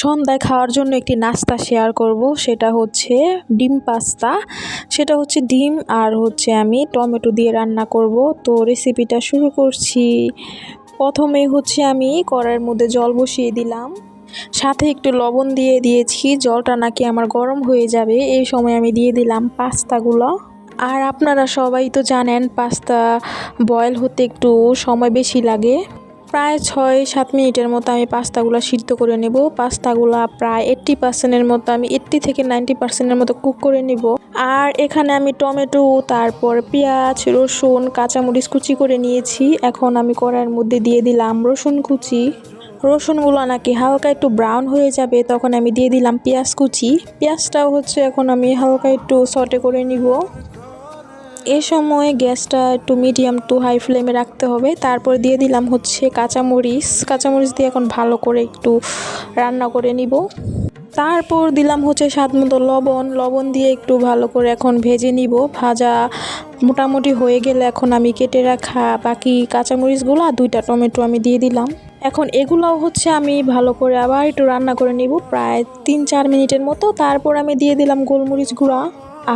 সন্ধ্যায় খাওয়ার জন্য একটি নাস্তা শেয়ার করব, সেটা হচ্ছে ডিম পাস্তা। সেটা হচ্ছে ডিম আর হচ্ছে আমি টমেটো দিয়ে রান্না করব। তো রেসিপিটা শুরু করছি। প্রথমেই হচ্ছে আমি কড়াইয়ের মধ্যে জল বসিয়ে দিলাম, সাথে একটু লবণ দিয়ে দিয়েছি। জলটা নাকি আমার গরম হয়ে যাবে, এই সময় আমি দিয়ে দিলাম পাস্তাগুলো। আর আপনারা সবাই তো জানেন পাস্তা বয়েল হতে একটু সময় বেশি লাগে। প্রায় 6-7 মিনিটের মতো আমি পাস্তাগুলো সিদ্ধ করে নেব। পাস্তাগুলো প্রায় 80%-এর মতো, আমি 80 থেকে 90%-এর মতো কুক করে নেব। আর এখানে আমি টমেটো, তারপর পেঁয়াজ, রসুন, কাঁচামরিচ কুচি করে নিয়েছি। এখন আমি কড়াইয়ের মধ্যে দিয়ে দিলাম রসুন কুচি। রসুনগুলো নাকি হালকা একটু ব্রাউন হয়ে যাবে, তখন আমি দিয়ে দিলাম পেঁয়াজ কুচি। পেঁয়াজটাও হচ্ছে এখন আমি হালকা একটু সটে করে নিব। এ সময় গ্যাসটা একটু মিডিয়াম টু হাই ফ্লেমে রাখতে হবে। তারপর দিয়ে দিলাম হচ্ছে কাঁচামরিচ দিয়ে এখন ভালো করে একটু রান্না করে নিব। তারপর দিলাম হচ্ছে স্বাদ মতো লবণ দিয়ে একটু ভালো করে এখন ভেজে নিব। ভাজা মোটামুটি হয়ে গেলে এখন আমি কেটে রাখা বাকি কাঁচামরিচগুলো আর 2টা টমেটো আমি দিয়ে দিলাম। এখন এগুলাও হচ্ছে আমি ভালো করে আবার একটু রান্না করে নিব প্রায় 3-4 মিনিটের মতো। তারপর আমি দিয়ে দিলাম গোলমরিচ গুঁড়া।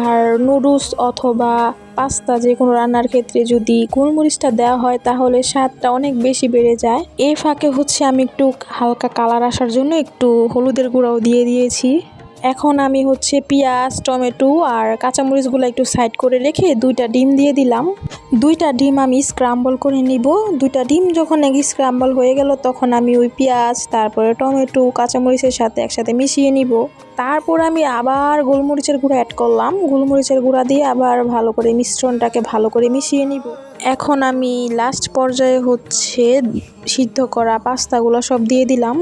আর নুডলস অথবা পাস্তা যে কোনো রান্নার ক্ষেত্রে যদি গোলমরিচটা দেওয়া হয় তাহলে স্বাদটা অনেক বেশি বেড়ে যায়। এই ফাঁকে হচ্ছে আমি একটু হালকা কালার আসার জন্য একটু হলুদের গুঁড়াও দিয়ে দিয়েছি। এখন আমি হচ্ছে পেঁয়াজ, টমেটো আর কাঁচামরিচগুলো একটু সাইড করে রেখে 2টা ডিম দিয়ে দিলাম। 2টা ডিম আমি স্ক্রাম্বল করে নিব। 2টা ডিম যখন স্ক্রাম্বল হয়ে গেল তখন আমি ওই পেঁয়াজ, তারপরে টমেটো, কাঁচামরিচের সাথে একসাথে মিশিয়ে নিব। তারপর আমি আবার গোলমরিচের গুঁড়া অ্যাড করলাম। গোলমরিচের গুঁড়া দিয়ে আবার ভালো করে মিশ্রণটাকে ভালো করে মিশিয়ে নিব। এখন আমি লাস্ট পর্যায়ে হচ্ছে সিদ্ধ করা পাস্তাগুলো সব দিয়ে দিলাম।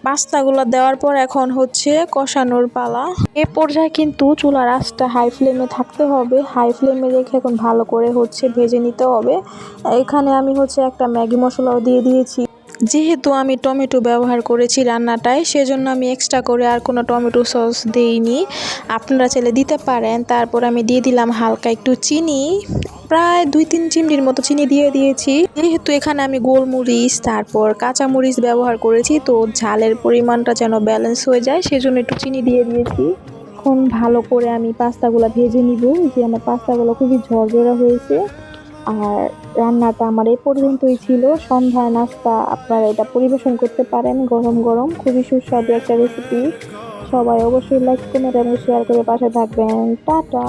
পাস্তাগুলো দেওয়ার পর এখন হচ্ছে কষানোর পালা। এ পর্যায়ে কিন্তু চুলার আঁচটা হাই ফ্লেমে থাকতে হবে। হাই ফ্লেমে রেখে এখন ভালো করে হচ্ছে ভেজে নিতে হবে। এখানে আমি হচ্ছে একটা ম্যাগি মশলাও দিয়ে দিয়েছি। যেহেতু আমি টমেটো ব্যবহার করেছি রান্নাটায়, সেজন্য আমি এক্সট্রা করে আর কোনো টমেটো সস দেইনি। আপনারা চাইলে দিতে পারেন। তারপর আমি দিয়ে দিলাম হালকা একটু চিনি, প্রায় 2-3 চিমটির মতো চিনি দিয়ে দিয়েছি। যেহেতু এখানে আমি গোলমরিচ তারপর কাঁচামরিচ ব্যবহার করেছি, তো ঝালের পরিমাণটা যেন ব্যালেন্স হয়ে যায় সেজন্য একটু চিনি দিয়ে দিয়েছি। এখন ভালো করে আমি পাস্তাগুলো ভেজে নিব। যে আমার পাস্তাগুলো খুবই ঝরঝরা হয়েছে। আর রান্নাটা আমার এই পর্যন্তই ছিল। সন্ধ্যায় নাস্তা আপনারা এটা পরিবেশন করতে পারেন গরম গরম। খুবই সুস্বাদু একটা রেসিপি। সবাই অবশ্যই লাইক, কমেন্ট এবং শেয়ার করে পাশে থাকবেন। টাটা।